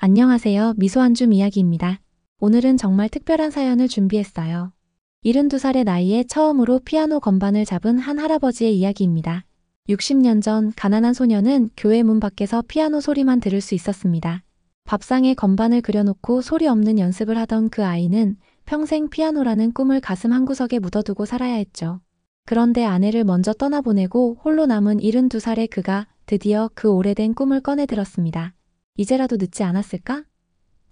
안녕하세요. 미소한줌 이야기입니다. 오늘은 정말 특별한 사연을 준비했어요. 72살의 나이에 처음으로 피아노 건반을 잡은 한 할아버지의 이야기입니다. 60년 전 가난한 소녀는 교회 문 밖에서 피아노 소리만 들을 수 있었습니다. 밥상에 건반을 그려놓고 소리 없는 연습을 하던 그 아이는 평생 피아노라는 꿈을 가슴 한구석에 묻어두고 살아야 했죠. 그런데 아내를 먼저 떠나보내고 홀로 남은 72살의 그가 드디어 그 오래된 꿈을 꺼내들었습니다. 이제라도 늦지 않았을까?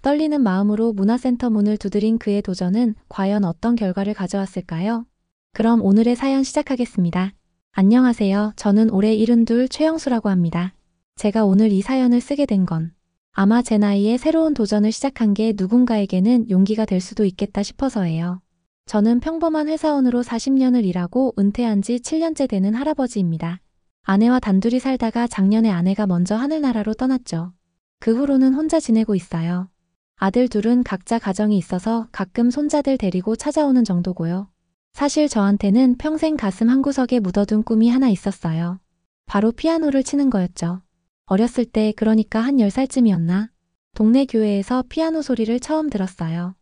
떨리는 마음으로 문화센터 문을 두드린 그의 도전은 과연 어떤 결과를 가져왔을까요? 그럼 오늘의 사연 시작하겠습니다. 안녕하세요. 저는 올해 72 최영수라고 합니다. 제가 오늘 이 사연을 쓰게 된 건 아마 제 나이에 새로운 도전을 시작한 게 누군가에게는 용기가 될 수도 있겠다 싶어서예요. 저는 평범한 회사원으로 40년을 일하고 은퇴한 지 7년째 되는 할아버지입니다. 아내와 단둘이 살다가 작년에 아내가 먼저 하늘나라로 떠났죠. 그 후로는 혼자 지내고 있어요. 아들 둘은 각자 가정이 있어서 가끔 손자들 데리고 찾아오는 정도고요. 사실 저한테는 평생 가슴 한구석에 묻어둔 꿈이 하나 있었어요. 바로 피아노를 치는 거였죠. 어렸을 때 그러니까 한 10살쯤이었나? 동네 교회에서 피아노 소리를 처음 들었어요.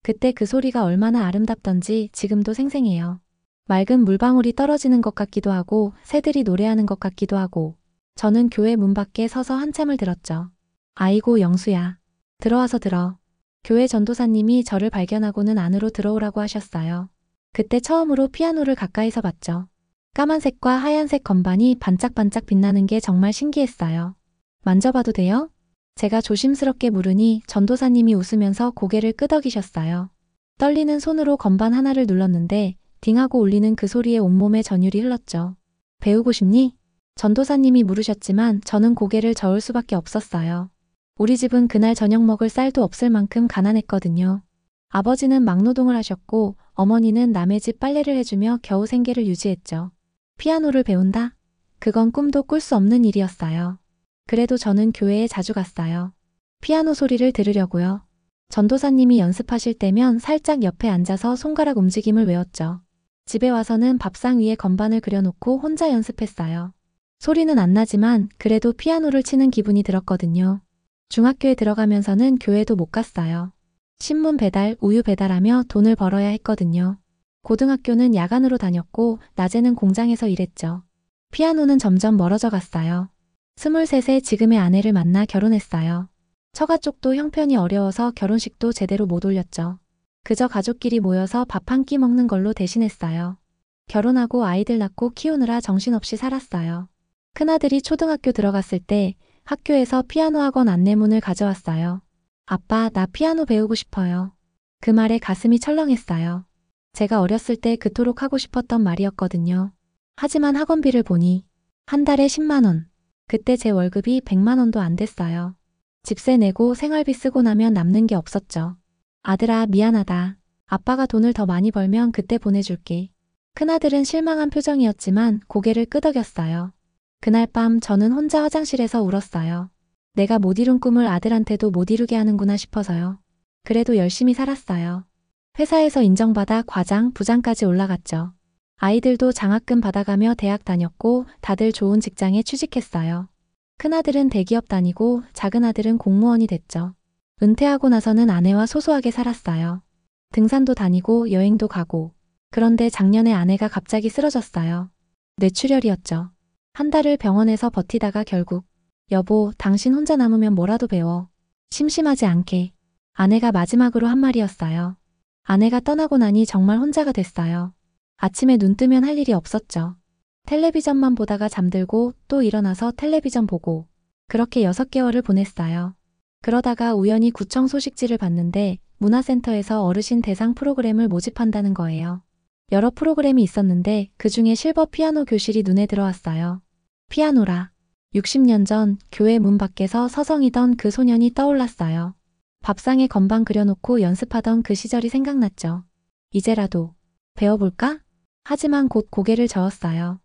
그때 그 소리가 얼마나 아름답던지 지금도 생생해요. 맑은 물방울이 떨어지는 것 같기도 하고 새들이 노래하는 것 같기도 하고 저는 교회 문 밖에 서서 한참을 들었죠. 아이고 영수야. 들어와서 들어. 교회 전도사님이 저를 발견하고는 안으로 들어오라고 하셨어요. 그때 처음으로 피아노를 가까이서 봤죠. 까만색과 하얀색 건반이 반짝반짝 빛나는 게 정말 신기했어요. 만져봐도 돼요? 제가 조심스럽게 물으니 전도사님이 웃으면서 고개를 끄덕이셨어요. 떨리는 손으로 건반 하나를 눌렀는데 딩하고 울리는 그 소리에 온몸에 전율이 흘렀죠. 배우고 싶니? 전도사님이 물으셨지만 저는 고개를 저을 수밖에 없었어요. 우리 집은 그날 저녁 먹을 쌀도 없을 만큼 가난했거든요. 아버지는 막노동을 하셨고 어머니는 남의 집 빨래를 해주며 겨우 생계를 유지했죠. 피아노를 배운다? 그건 꿈도 꿀 수 없는 일이었어요. 그래도 저는 교회에 자주 갔어요. 피아노 소리를 들으려고요. 전도사님이 연습하실 때면 살짝 옆에 앉아서 손가락 움직임을 외웠죠. 집에 와서는 밥상 위에 건반을 그려놓고 혼자 연습했어요. 소리는 안 나지만 그래도 피아노를 치는 기분이 들었거든요. 중학교에 들어가면서는 교회도 못 갔어요. 신문 배달, 우유 배달하며 돈을 벌어야 했거든요. 고등학교는 야간으로 다녔고 낮에는 공장에서 일했죠. 피아노는 점점 멀어져 갔어요. 23세 지금의 아내를 만나 결혼했어요. 처가 쪽도 형편이 어려워서 결혼식도 제대로 못 올렸죠. 그저 가족끼리 모여서 밥 한 끼 먹는 걸로 대신했어요. 결혼하고 아이들 낳고 키우느라 정신없이 살았어요. 큰아들이 초등학교 들어갔을 때 학교에서 피아노 학원 안내문을 가져왔어요. 아빠, 나 피아노 배우고 싶어요. 그 말에 가슴이 철렁했어요. 제가 어렸을 때 그토록 하고 싶었던 말이었거든요. 하지만 학원비를 보니 한 달에 10만 원. 그때 제 월급이 100만 원도 안 됐어요. 집세 내고 생활비 쓰고 나면 남는 게 없었죠. 아들아, 미안하다. 아빠가 돈을 더 많이 벌면 그때 보내줄게. 큰아들은 실망한 표정이었지만 고개를 끄덕였어요. 그날 밤 저는 혼자 화장실에서 울었어요. 내가 못 이룬 꿈을 아들한테도 못 이루게 하는구나 싶어서요. 그래도 열심히 살았어요. 회사에서 인정받아 과장, 부장까지 올라갔죠. 아이들도 장학금 받아가며 대학 다녔고 다들 좋은 직장에 취직했어요. 큰아들은 대기업 다니고 작은아들은 공무원이 됐죠. 은퇴하고 나서는 아내와 소소하게 살았어요. 등산도 다니고 여행도 가고. 그런데 작년에 아내가 갑자기 쓰러졌어요. 뇌출혈이었죠. 한 달을 병원에서 버티다가 결국 여보, 당신 혼자 남으면 뭐라도 배워. 심심하지 않게. 아내가 마지막으로 한 말이었어요. 아내가 떠나고 나니 정말 혼자가 됐어요. 아침에 눈 뜨면 할 일이 없었죠. 텔레비전만 보다가 잠들고 또 일어나서 텔레비전 보고 그렇게 6개월을 보냈어요. 그러다가 우연히 구청 소식지를 봤는데 문화센터에서 어르신 대상 프로그램을 모집한다는 거예요. 여러 프로그램이 있었는데 그중에 실버 피아노 교실이 눈에 들어왔어요. 피아노라. 60년 전 교회 문 밖에서 서성이던 그 소년이 떠올랐어요. 밥상에 건반 그려놓고 연습하던 그 시절이 생각났죠. 이제라도 배워볼까? 하지만 곧 고개를 저었어요.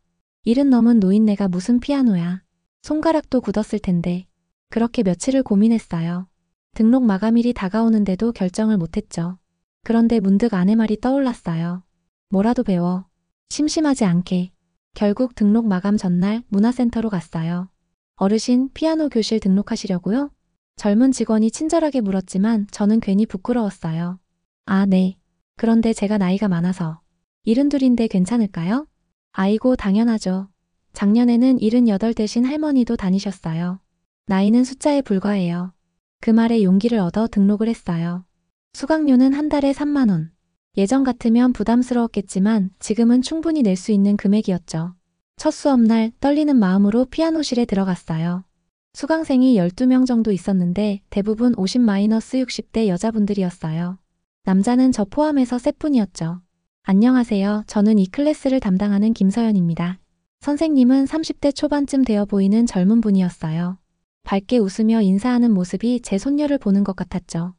70 넘은 노인네가 무슨 피아노야. 손가락도 굳었을 텐데. 그렇게 며칠을 고민했어요. 등록 마감일이 다가오는데도 결정을 못했죠. 그런데 문득 아내 말이 떠올랐어요. 뭐라도 배워. 심심하지 않게. 결국 등록 마감 전날 문화센터로 갔어요. 어르신, 피아노 교실 등록하시려고요? 젊은 직원이 친절하게 물었지만 저는 괜히 부끄러웠어요. 아, 네. 그런데 제가 나이가 많아서. 72인데 괜찮을까요? 아이고, 당연하죠. 작년에는 78 대신 할머니도 다니셨어요. 나이는 숫자에 불과해요. 그 말에 용기를 얻어 등록을 했어요. 수강료는 한 달에 3만 원. 예전 같으면 부담스러웠겠지만 지금은 충분히 낼 수 있는 금액이었죠. 첫 수업날 떨리는 마음으로 피아노실에 들어갔어요. 수강생이 12명 정도 있었는데 대부분 50-60대 여자분들이었어요. 남자는 저 포함해서 셋뿐이었죠. 안녕하세요. 저는 이 클래스를 담당하는 김서연입니다. 선생님은 30대 초반쯤 되어 보이는 젊은 분이었어요. 밝게 웃으며 인사하는 모습이 제 손녀를 보는 것 같았죠.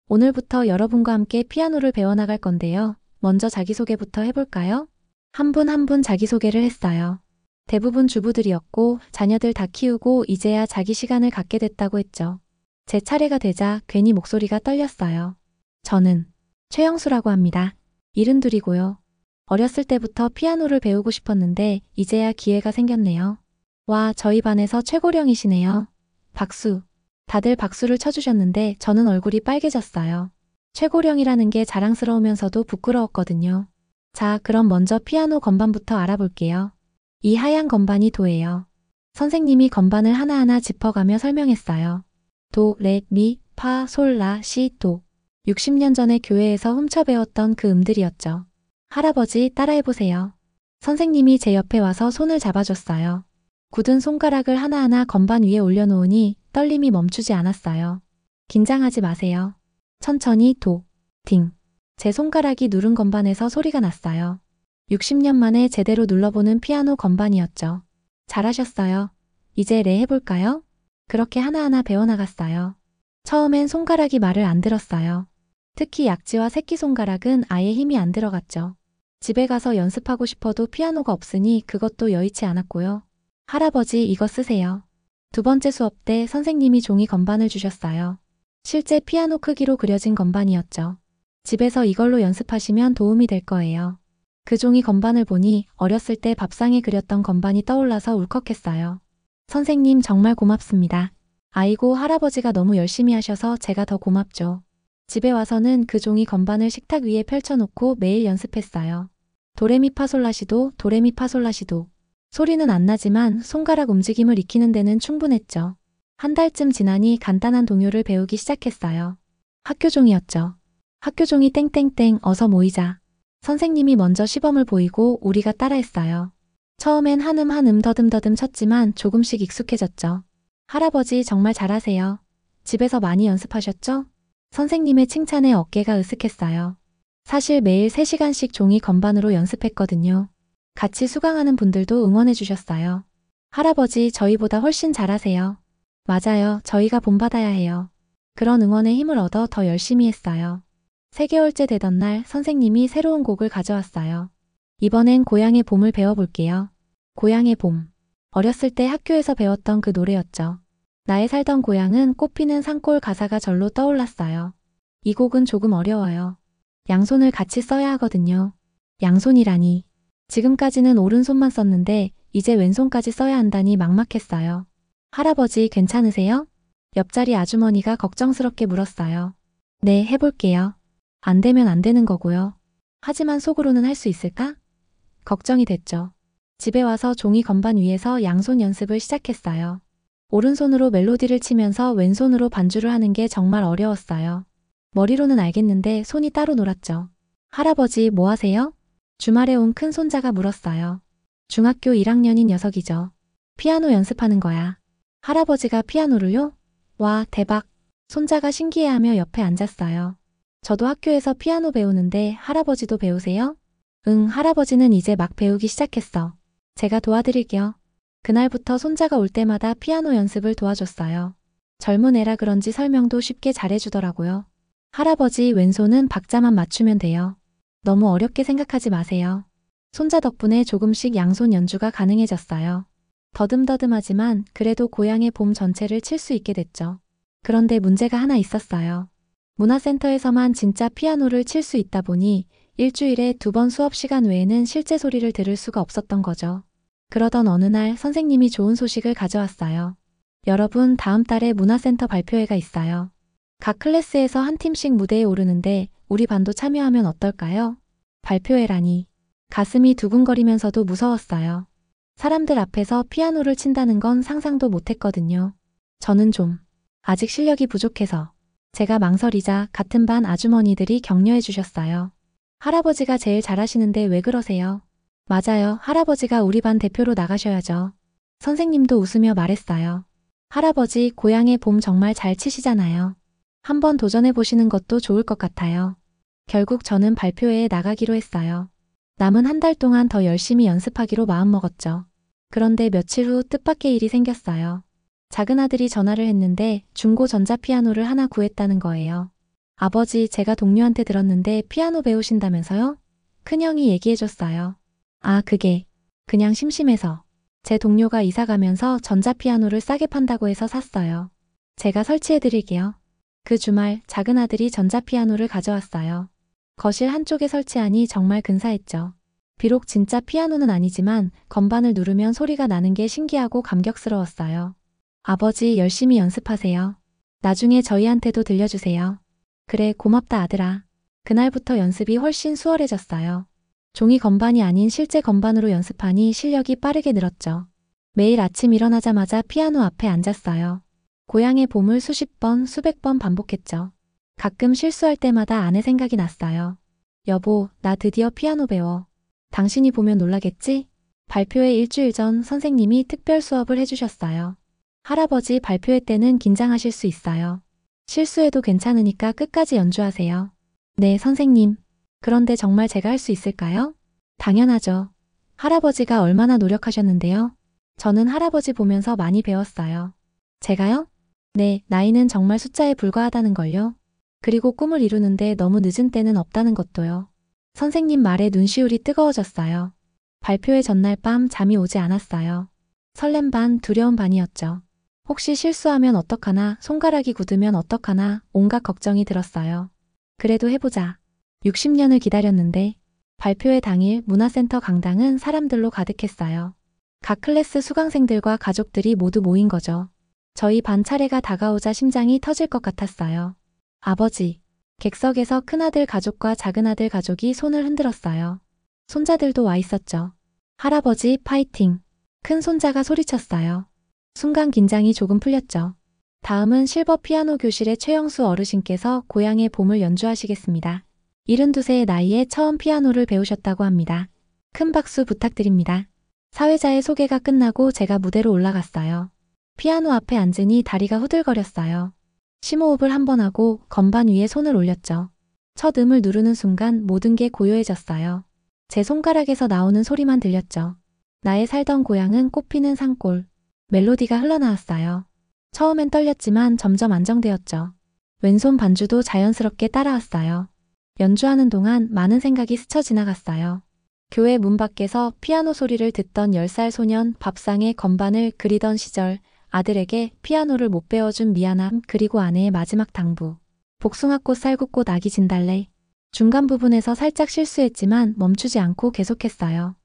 오늘부터 여러분과 함께 피아노를 배워나갈 건데요. 먼저 자기소개부터 해볼까요? 한 분 한 분 자기소개를 했어요. 대부분 주부들이었고 자녀들 다 키우고 이제야 자기 시간을 갖게 됐다고 했죠. 제 차례가 되자 괜히 목소리가 떨렸어요. 저는 최영수라고 합니다. 72이고요. 어렸을 때부터 피아노를 배우고 싶었는데 이제야 기회가 생겼네요. 와, 저희 반에서 최고령이시네요. 박수. 다들 박수를 쳐주셨는데 저는 얼굴이 빨개졌어요. 최고령이라는 게 자랑스러우면서도 부끄러웠거든요. 자, 그럼 먼저 피아노 건반부터 알아볼게요. 이 하얀 건반이 도예요. 선생님이 건반을 하나하나 짚어가며 설명했어요. 도, 레, 미, 파, 솔, 라, 시, 도. 60년 전에 교회에서 훔쳐 배웠던 그 음들이었죠. 할아버지, 따라해보세요. 선생님이 제 옆에 와서 손을 잡아줬어요. 굳은 손가락을 하나하나 건반 위에 올려놓으니 떨림이 멈추지 않았어요. 긴장하지 마세요. 천천히 도, 딩. 제 손가락이 누른 건반에서 소리가 났어요. 60년 만에 제대로 눌러보는 피아노 건반이었죠. 잘하셨어요. 이제 레 해볼까요? 그렇게 하나하나 배워나갔어요. 처음엔 손가락이 말을 안 들었어요. 특히 약지와 새끼손가락은 아예 힘이 안 들어갔죠. 집에 가서 연습하고 싶어도 피아노가 없으니 그것도 여의치 않았고요. 할아버지, 이거 쓰세요. 두 번째 수업 때 선생님이 종이 건반을 주셨어요. 실제 피아노 크기로 그려진 건반이었죠. 집에서 이걸로 연습하시면 도움이 될 거예요. 그 종이 건반을 보니 어렸을 때 밥상에 그렸던 건반이 떠올라서 울컥했어요. 선생님 정말 고맙습니다. 아이고, 할아버지가 너무 열심히 하셔서 제가 더 고맙죠. 집에 와서는 그 종이 건반을 식탁 위에 펼쳐놓고 매일 연습했어요. 도레미파솔라시도, 도레미파솔라시도. 소리는 안 나지만 손가락 움직임을 익히는 데는 충분했죠. 한 달쯤 지나니 간단한 동요를 배우기 시작했어요. 학교종이었죠. 학교종이 땡땡땡 어서 모이자. 선생님이 먼저 시범을 보이고 우리가 따라했어요. 처음엔 한음 더듬더듬 쳤지만 조금씩 익숙해졌죠. 할아버지 정말 잘하세요. 집에서 많이 연습하셨죠? 선생님의 칭찬에 어깨가 으쓱했어요. 사실 매일 3시간씩 종이 건반으로 연습했거든요. 같이 수강하는 분들도 응원해 주셨어요. 할아버지 저희보다 훨씬 잘하세요. 맞아요. 저희가 본받아야 해요. 그런 응원에 힘을 얻어 더 열심히 했어요. 3개월째 되던 날 선생님이 새로운 곡을 가져왔어요. 이번엔 고향의 봄을 배워볼게요. 고향의 봄. 어렸을 때 학교에서 배웠던 그 노래였죠. 나의 살던 고향은 꽃피는 산골 가사가 절로 떠올랐어요. 이 곡은 조금 어려워요. 양손을 같이 써야 하거든요. 양손이라니. 지금까지는 오른손만 썼는데 이제 왼손까지 써야 한다니 막막했어요. 할아버지 괜찮으세요? 옆자리 아주머니가 걱정스럽게 물었어요. 네, 해볼게요. 안 되면 안 되는 거고요. 하지만 속으로는 할 수 있을까? 걱정이 됐죠. 집에 와서 종이 건반 위에서 양손 연습을 시작했어요. 오른손으로 멜로디를 치면서 왼손으로 반주를 하는 게 정말 어려웠어요. 머리로는 알겠는데 손이 따로 놀았죠. 할아버지 뭐 하세요? 주말에 온 큰 손자가 물었어요. 중학교 1학년인 녀석이죠. 피아노 연습하는 거야. 할아버지가 피아노를요? 와, 대박. 손자가 신기해하며 옆에 앉았어요. 저도 학교에서 피아노 배우는데 할아버지도 배우세요? 응, 할아버지는 이제 막 배우기 시작했어. 제가 도와드릴게요. 그날부터 손자가 올 때마다 피아노 연습을 도와줬어요. 젊은 애라 그런지 설명도 쉽게 잘해주더라고요. 할아버지 왼손은 박자만 맞추면 돼요. 너무 어렵게 생각하지 마세요. 손자 덕분에 조금씩 양손 연주가 가능해졌어요. 더듬더듬하지만 그래도 고향의 봄 전체를 칠 수 있게 됐죠. 그런데 문제가 하나 있었어요. 문화센터에서만 진짜 피아노를 칠 수 있다 보니 일주일에 2번 수업 시간 외에는 실제 소리를 들을 수가 없었던 거죠. 그러던 어느 날 선생님이 좋은 소식을 가져왔어요. 여러분, 다음 달에 문화센터 발표회가 있어요. 각 클래스에서 한 팀씩 무대에 오르는데 우리 반도 참여하면 어떨까요? 발표회라니. 가슴이 두근거리면서도 무서웠어요. 사람들 앞에서 피아노를 친다는 건 상상도 못했거든요. 저는 아직 실력이 부족해서 제가 망설이자 같은 반 아주머니들이 격려해 주셨어요. 할아버지가 제일 잘하시는데 왜 그러세요? 맞아요. 할아버지가 우리 반 대표로 나가셔야죠. 선생님도 웃으며 말했어요. 할아버지, 고향의 봄 정말 잘 치시잖아요. 한번 도전해 보시는 것도 좋을 것 같아요. 결국 저는 발표회에 나가기로 했어요. 남은 한 달 동안 더 열심히 연습하기로 마음먹었죠. 그런데 며칠 후 뜻밖의 일이 생겼어요. 작은 아들이 전화를 했는데 중고 전자피아노를 하나 구했다는 거예요. 아버지, 제가 동료한테 들었는데 피아노 배우신다면서요? 큰형이 얘기해줬어요. 아, 그게 그냥 심심해서. 제 동료가 이사 가면서 전자피아노를 싸게 판다고 해서 샀어요. 제가 설치해드릴게요. 그 주말 작은 아들이 전자피아노를 가져왔어요. 거실 한쪽에 설치하니 정말 근사했죠. 비록 진짜 피아노는 아니지만 건반을 누르면 소리가 나는 게 신기하고 감격스러웠어요. 아버지, 열심히 연습하세요. 나중에 저희한테도 들려주세요. 그래, 고맙다 아들아. 그날부터 연습이 훨씬 수월해졌어요. 종이 건반이 아닌 실제 건반으로 연습하니 실력이 빠르게 늘었죠. 매일 아침 일어나자마자 피아노 앞에 앉았어요. 고향의 봄을 수십 번, 수백 번 반복했죠. 가끔 실수할 때마다 아내 생각이 났어요. 여보, 나 드디어 피아노 배워. 당신이 보면 놀라겠지? 발표회 일주일 전 선생님이 특별 수업을 해주셨어요. 할아버지, 발표회 때는 긴장하실 수 있어요. 실수해도 괜찮으니까 끝까지 연주하세요. 네, 선생님. 그런데 정말 제가 할 수 있을까요? 당연하죠. 할아버지가 얼마나 노력하셨는데요. 저는 할아버지 보면서 많이 배웠어요. 제가요? 네, 나이는 정말 숫자에 불과하다는 걸요. 그리고 꿈을 이루는데 너무 늦은 때는 없다는 것도요. 선생님 말에 눈시울이 뜨거워졌어요. 발표회 전날 밤 잠이 오지 않았어요. 설렘 반, 두려움 반이었죠. 혹시 실수하면 어떡하나, 손가락이 굳으면 어떡하나, 온갖 걱정이 들었어요. 그래도 해보자. 60년을 기다렸는데 발표회 당일 문화센터 강당은 사람들로 가득했어요. 각 클래스 수강생들과 가족들이 모두 모인 거죠. 저희 반 차례가 다가오자 심장이 터질 것 같았어요. 아버지, 객석에서 큰아들 가족과 작은아들 가족이 손을 흔들었어요. 손자들도 와 있었죠. 할아버지, 파이팅! 큰 손자가 소리쳤어요. 순간 긴장이 조금 풀렸죠. 다음은 실버 피아노 교실의 최영수 어르신께서 고향의 봄을 연주하시겠습니다. 72세의 나이에 처음 피아노를 배우셨다고 합니다. 큰 박수 부탁드립니다. 사회자의 소개가 끝나고 제가 무대로 올라갔어요. 피아노 앞에 앉으니 다리가 후들거렸어요. 심호흡을 한 번 하고 건반 위에 손을 올렸죠. 첫 음을 누르는 순간 모든 게 고요해졌어요. 제 손가락에서 나오는 소리만 들렸죠. 나의 살던 고향은 꽃피는 산골. 멜로디가 흘러나왔어요. 처음엔 떨렸지만 점점 안정되었죠. 왼손 반주도 자연스럽게 따라왔어요. 연주하는 동안 많은 생각이 스쳐 지나갔어요. 교회 문 밖에서 피아노 소리를 듣던 10살 소년, 밥상에 건반을 그리던 시절, 아들에게 피아노를 못 배워준 미안함, 그리고 아내의 마지막 당부. 복숭아꽃, 쌀국꽃, 아기 진달래. 중간 부분에서 살짝 실수했지만 멈추지 않고 계속했어요.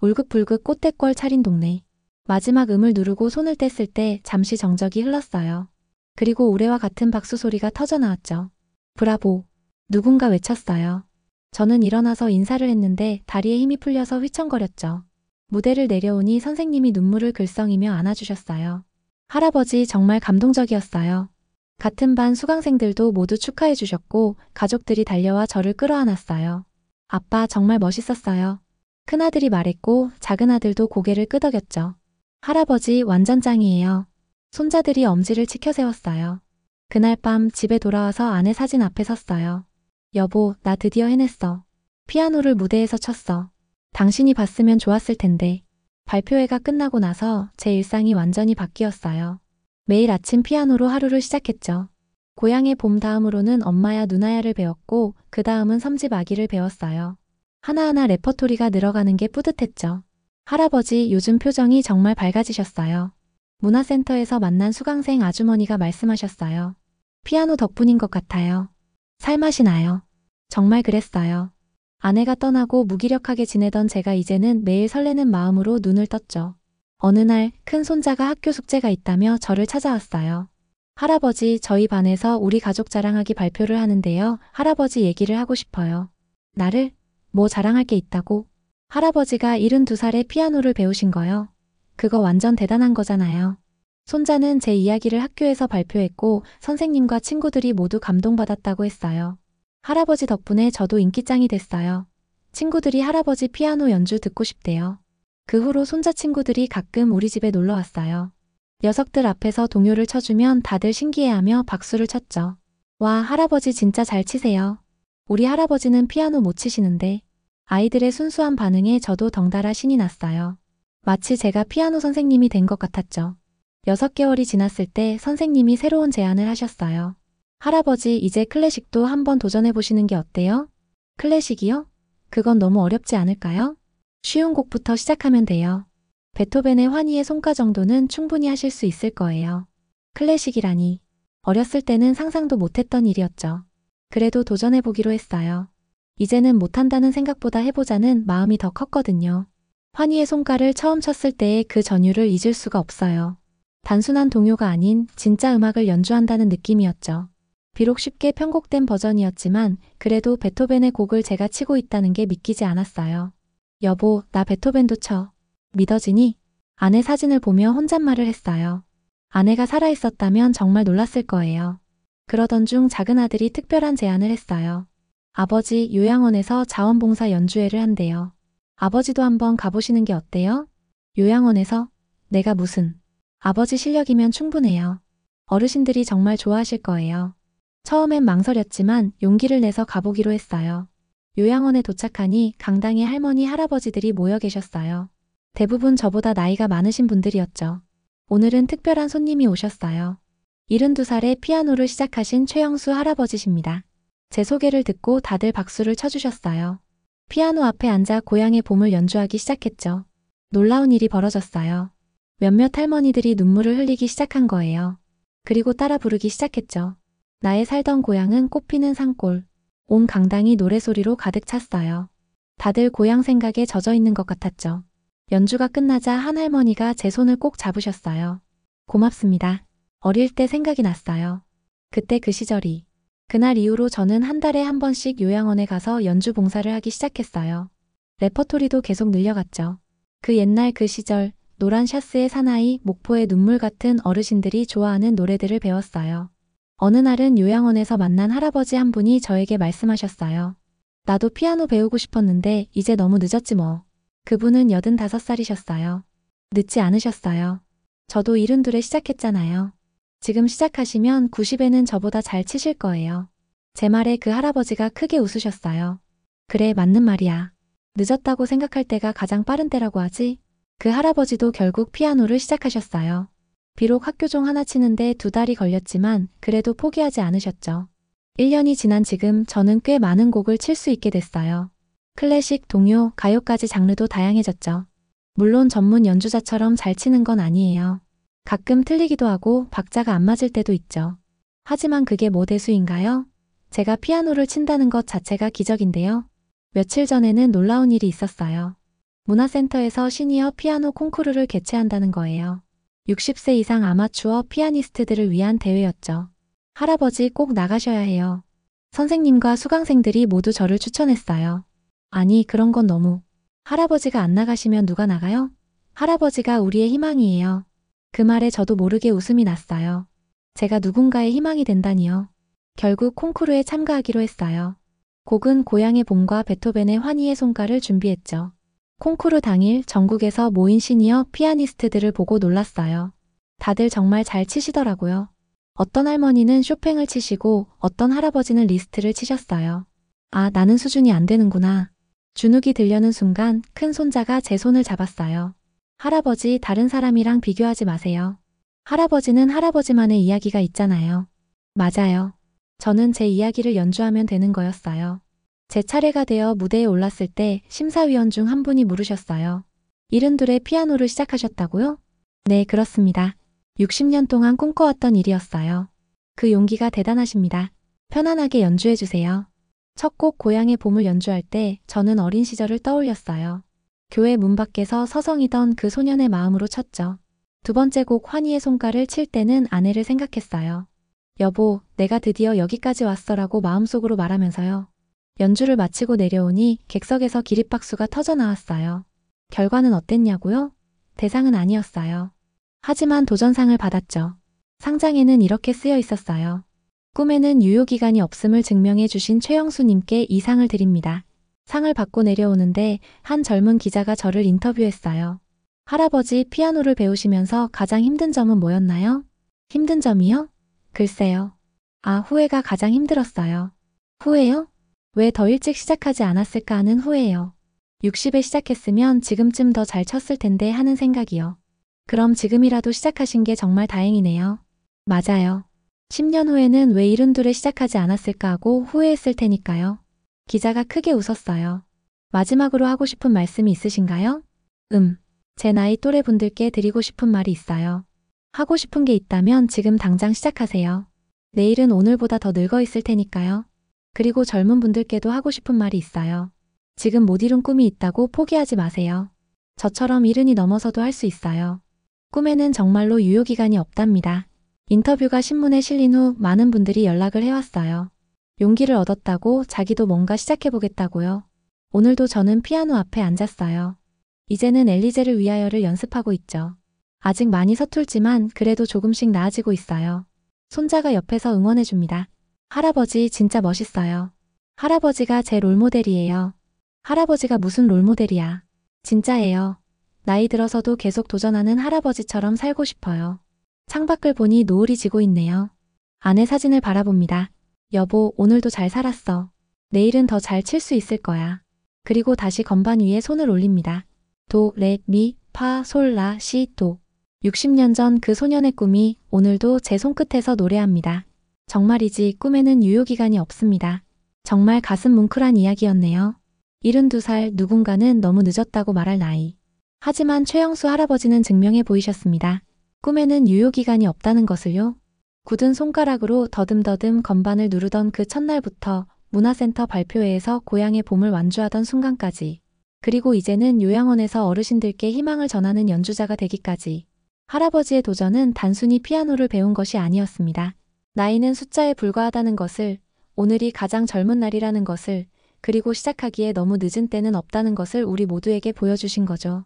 울긋불긋 꽃대궐 차린 동네. 마지막 음을 누르고 손을 뗐을 때 잠시 정적이 흘렀어요. 그리고 우레와 같은 박수 소리가 터져나왔죠. 브라보! 누군가 외쳤어요. 저는 일어나서 인사를 했는데 다리에 힘이 풀려서 휘청거렸죠. 무대를 내려오니 선생님이 눈물을 글썽이며 안아주셨어요. 할아버지, 정말 감동적이었어요. 같은 반 수강생들도 모두 축하해 주셨고 가족들이 달려와 저를 끌어안았어요. 아빠, 정말 멋있었어요. 큰아들이 말했고 작은아들도 고개를 끄덕였죠. 할아버지, 완전 짱이에요. 손자들이 엄지를 치켜 세웠어요. 그날 밤 집에 돌아와서 아내 사진 앞에 섰어요. 여보, 나 드디어 해냈어. 피아노를 무대에서 쳤어. 당신이 봤으면 좋았을 텐데. 발표회가 끝나고 나서 제 일상이 완전히 바뀌었어요. 매일 아침 피아노로 하루를 시작했죠. 고향의 봄 다음으로는 엄마야 누나야를 배웠고 그 다음은 3집 아기를 배웠어요. 하나하나 레퍼토리가 늘어가는 게 뿌듯했죠. 할아버지, 요즘 표정이 정말 밝아지셨어요. 문화센터에서 만난 수강생 아주머니가 말씀하셨어요. 피아노 덕분인 것 같아요. 살맛이 나요. 정말 그랬어요. 아내가 떠나고 무기력하게 지내던 제가 이제는 매일 설레는 마음으로 눈을 떴죠. 어느 날 큰 손자가 학교 숙제가 있다며 저를 찾아왔어요. 할아버지, 저희 반에서 우리 가족 자랑하기 발표를 하는데요. 할아버지 얘기를 하고 싶어요. 나를? 뭐 자랑할 게 있다고? 할아버지가 72살에 피아노를 배우신 거요. 그거 완전 대단한 거잖아요. 손자는 제 이야기를 학교에서 발표했고 선생님과 친구들이 모두 감동받았다고 했어요. 할아버지 덕분에 저도 인기짱이 됐어요. 친구들이 할아버지 피아노 연주 듣고 싶대요. 그 후로 손자 친구들이 가끔 우리 집에 놀러 왔어요. 녀석들 앞에서 동요를 쳐주면 다들 신기해하며 박수를 쳤죠. 와, 할아버지 진짜 잘 치세요. 우리 할아버지는 피아노 못 치시는데. 아이들의 순수한 반응에 저도 덩달아 신이 났어요. 마치 제가 피아노 선생님이 된 것 같았죠. 6개월이 지났을 때 선생님이 새로운 제안을 하셨어요. 할아버지, 이제 클래식도 한번 도전해보시는 게 어때요? 클래식이요? 그건 너무 어렵지 않을까요? 쉬운 곡부터 시작하면 돼요. 베토벤의 환희의 송가 정도는 충분히 하실 수 있을 거예요. 클래식이라니. 어렸을 때는 상상도 못했던 일이었죠. 그래도 도전해보기로 했어요. 이제는 못한다는 생각보다 해보자는 마음이 더 컸거든요. 환희의 송가를 처음 쳤을 때의 그 전율을 잊을 수가 없어요. 단순한 동요가 아닌 진짜 음악을 연주한다는 느낌이었죠. 비록 쉽게 편곡된 버전이었지만 그래도 베토벤의 곡을 제가 치고 있다는 게 믿기지 않았어요. 여보, 나 베토벤도 쳐. 믿어지니? 아내 사진을 보며 혼잣말을 했어요. 아내가 살아있었다면 정말 놀랐을 거예요. 그러던 중 작은 아들이 특별한 제안을 했어요. 아버지, 요양원에서 자원봉사 연주회를 한대요. 아버지도 한번 가보시는 게 어때요? 요양원에서? 내가 무슨. 아버지 실력이면 충분해요. 어르신들이 정말 좋아하실 거예요. 처음엔 망설였지만 용기를 내서 가보기로 했어요. 요양원에 도착하니 강당에 할머니, 할아버지들이 모여 계셨어요. 대부분 저보다 나이가 많으신 분들이었죠. 오늘은 특별한 손님이 오셨어요. 72살에 피아노를 시작하신 최영수 할아버지십니다. 제 소개를 듣고 다들 박수를 쳐주셨어요. 피아노 앞에 앉아 고향의 봄을 연주하기 시작했죠. 놀라운 일이 벌어졌어요. 몇몇 할머니들이 눈물을 흘리기 시작한 거예요. 그리고 따라 부르기 시작했죠. 나의 살던 고향은 꽃피는 산골. 온 강당이 노래소리로 가득 찼어요. 다들 고향 생각에 젖어 있는 것 같았죠. 연주가 끝나자 한 할머니가 제 손을 꼭 잡으셨어요. 고맙습니다. 어릴 때 생각이 났어요. 그때 그 시절이. 그날 이후로 저는 한 달에 한 번씩 요양원에 가서 연주 봉사를 하기 시작했어요. 레퍼토리도 계속 늘려갔죠. 그 옛날 그 시절, 노란 샤스의 사나이, 목포의 눈물 같은 어르신들이 좋아하는 노래들을 배웠어요. 어느 날은 요양원에서 만난 할아버지 한 분이 저에게 말씀하셨어요. 나도 피아노 배우고 싶었는데 이제 너무 늦었지 뭐. 그분은 85살이셨어요. 늦지 않으셨어요. 저도 72에 시작했잖아요. 지금 시작하시면 90에는 저보다 잘 치실 거예요. 제 말에 그 할아버지가 크게 웃으셨어요. 그래, 맞는 말이야. 늦었다고 생각할 때가 가장 빠른 때라고 하지? 그 할아버지도 결국 피아노를 시작하셨어요. 비록 학교종 하나 치는데 2달이 걸렸지만 그래도 포기하지 않으셨죠. 1년이 지난 지금 저는 꽤 많은 곡을 칠 수 있게 됐어요. 클래식, 동요, 가요까지 장르도 다양해졌죠. 물론 전문 연주자처럼 잘 치는 건 아니에요. 가끔 틀리기도 하고 박자가 안 맞을 때도 있죠. 하지만 그게 뭐 대수인가요? 제가 피아노를 친다는 것 자체가 기적인데요. 며칠 전에는 놀라운 일이 있었어요. 문화센터에서 시니어 피아노 콩쿠르를 개최한다는 거예요. 60세 이상 아마추어 피아니스트들을 위한 대회였죠. 할아버지 꼭 나가셔야 해요. 선생님과 수강생들이 모두 저를 추천했어요. 아니, 그런 건 너무. 할아버지가 안 나가시면 누가 나가요? 할아버지가 우리의 희망이에요. 그 말에 저도 모르게 웃음이 났어요. 제가 누군가의 희망이 된다니요. 결국 콩쿠르에 참가하기로 했어요. 곡은 고향의 봄과 베토벤의 환희의 송가를 준비했죠. 콩쿠르 당일 전국에서 모인 시니어 피아니스트들을 보고 놀랐어요. 다들 정말 잘 치시더라고요. 어떤 할머니는 쇼팽을 치시고 어떤 할아버지는 리스트를 치셨어요. 아, 나는 수준이 안 되는구나. 주눅이 들려는 순간 큰 손자가 제 손을 잡았어요. 할아버지, 다른 사람이랑 비교하지 마세요. 할아버지는 할아버지만의 이야기가 있잖아요. 맞아요. 저는 제 이야기를 연주하면 되는 거였어요. 제 차례가 되어 무대에 올랐을 때 심사위원 중 한 분이 물으셨어요. 72에 피아노를 시작하셨다고요? 네, 그렇습니다. 60년 동안 꿈꿔왔던 일이었어요. 그 용기가 대단하십니다. 편안하게 연주해주세요. 첫 곡 고향의 봄을 연주할 때 저는 어린 시절을 떠올렸어요. 교회 문 밖에서 서성이던 그 소년의 마음으로 쳤죠. 두 번째 곡 환희의 송가를 칠 때는 아내를 생각했어요. 여보, 내가 드디어 여기까지 왔어라고 마음속으로 말하면서요. 연주를 마치고 내려오니 객석에서 기립박수가 터져 나왔어요. 결과는 어땠냐고요? 대상은 아니었어요. 하지만 도전상을 받았죠. 상장에는 이렇게 쓰여 있었어요. 꿈에는 유효기간이 없음을 증명해 주신 최영수님께 이 상을 드립니다. 상을 받고 내려오는데 한 젊은 기자가 저를 인터뷰했어요. 할아버지 피아노를 배우시면서 가장 힘든 점은 뭐였나요? 힘든 점이요? 글쎄요. 후회가 가장 힘들었어요. 후회요? 왜 더 일찍 시작하지 않았을까 하는 후회요. 60에 시작했으면 지금쯤 더 잘 쳤을 텐데 하는 생각이요. 그럼 지금이라도 시작하신 게 정말 다행이네요. 맞아요. 10년 후에는 왜 72에 시작하지 않았을까 하고 후회했을 테니까요. 기자가 크게 웃었어요. 마지막으로 하고 싶은 말씀이 있으신가요? 제 나이 또래 분들께 드리고 싶은 말이 있어요. 하고 싶은 게 있다면 지금 당장 시작하세요. 내일은 오늘보다 더 늙어 있을 테니까요. 그리고 젊은 분들께도 하고 싶은 말이 있어요. 지금 못 이룬 꿈이 있다고 포기하지 마세요. 저처럼 70이 넘어서도 할 수 있어요. 꿈에는 정말로 유효기간이 없답니다. 인터뷰가 신문에 실린 후 많은 분들이 연락을 해왔어요. 용기를 얻었다고 자기도 뭔가 시작해보겠다고요. 오늘도 저는 피아노 앞에 앉았어요. 이제는 엘리제를 위하여를 연습하고 있죠. 아직 많이 서툴지만 그래도 조금씩 나아지고 있어요. 손자가 옆에서 응원해줍니다. 할아버지 진짜 멋있어요. 할아버지가 제 롤모델이에요. 할아버지가 무슨 롤모델이야. 진짜예요. 나이 들어서도 계속 도전하는 할아버지처럼 살고 싶어요. 창밖을 보니 노을이 지고 있네요. 아내 사진을 바라봅니다. 여보, 오늘도 잘 살았어. 내일은 더 잘 칠 수 있을 거야. 그리고 다시 건반 위에 손을 올립니다. 도, 레, 미, 파, 솔, 라, 시, 도. 60년 전 그 소년의 꿈이 오늘도 제 손끝에서 노래합니다. 정말이지 꿈에는 유효기간이 없습니다. 정말 가슴 뭉클한 이야기였네요. 72살 누군가는 너무 늦었다고 말할 나이. 하지만 최영수 할아버지는 증명해 보이셨습니다. 꿈에는 유효기간이 없다는 것을요. 굳은 손가락으로 더듬더듬 건반을 누르던 그 첫날부터 문화센터 발표회에서 고향의 봄을 완주하던 순간까지, 그리고 이제는 요양원에서 어르신들께 희망을 전하는 연주자가 되기까지, 할아버지의 도전은 단순히 피아노를 배운 것이 아니었습니다. 나이는 숫자에 불과하다는 것을, 오늘이 가장 젊은 날이라는 것을, 그리고 시작하기에 너무 늦은 때는 없다는 것을 우리 모두에게 보여주신 거죠.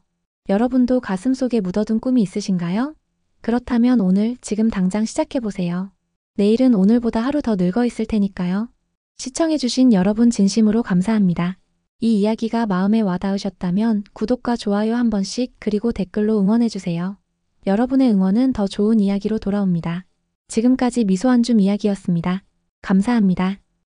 여러분도 가슴속에 묻어둔 꿈이 있으신가요? 그렇다면 오늘 지금 당장 시작해보세요. 내일은 오늘보다 하루 더 늙어 있을 테니까요. 시청해주신 여러분 진심으로 감사합니다. 이 이야기가 마음에 와닿으셨다면 구독과 좋아요 한 번씩 그리고 댓글로 응원해주세요. 여러분의 응원은 더 좋은 이야기로 돌아옵니다. 지금까지 미소한줌 이야기였습니다. 감사합니다.